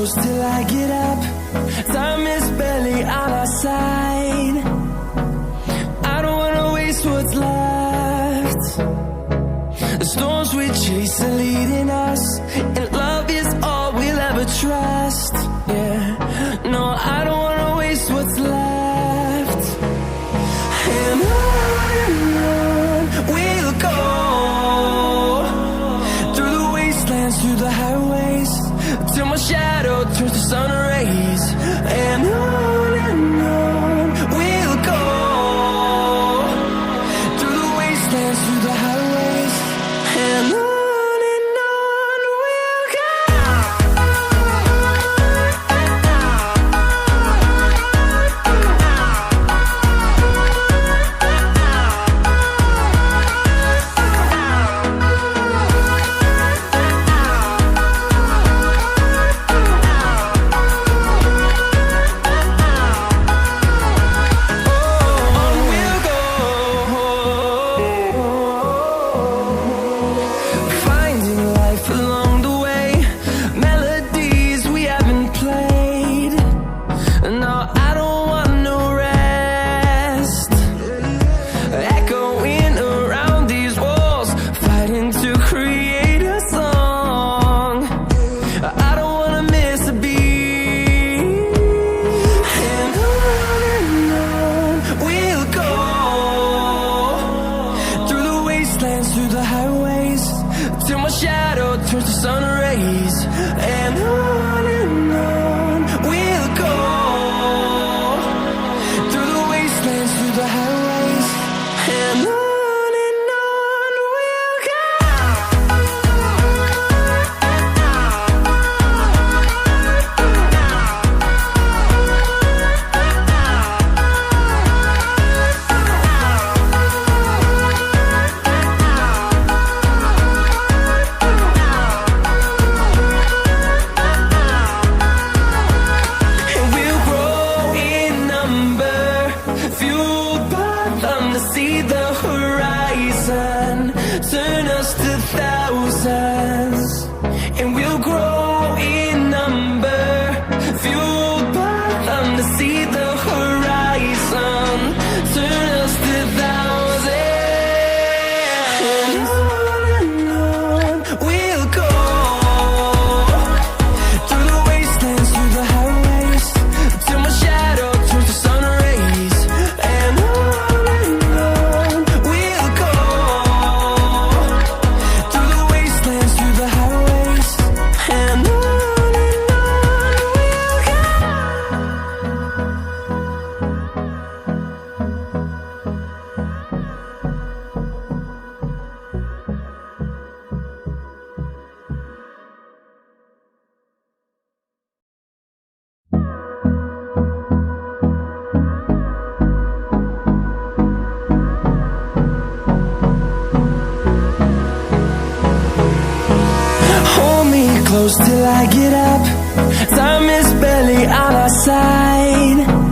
close till I get up. Time is barely on our side. I don't wanna waste what's left. The storms we chase are leading us, and love is all we'll ever trust. Yeah, no, I don't wanna waste what's left. And on we'll go, through the wastelands, through the highways, till my shadow turns to sun rays. And on we'll go, through the wastelands, through the highways, and on we'll go. Through the highways, till my shadow turns to sun rays. And on we'll go, through the wastelands, through the highways, and on we'll go. See the horizon, turn us to thousands, and we'll grow in number, fueled by them. To see the horizon, turn us to thousands, and on we'll go, through the wastelands, through the highways, till my shadow turns to sun rays. And close till I get up. Time is barely on our side.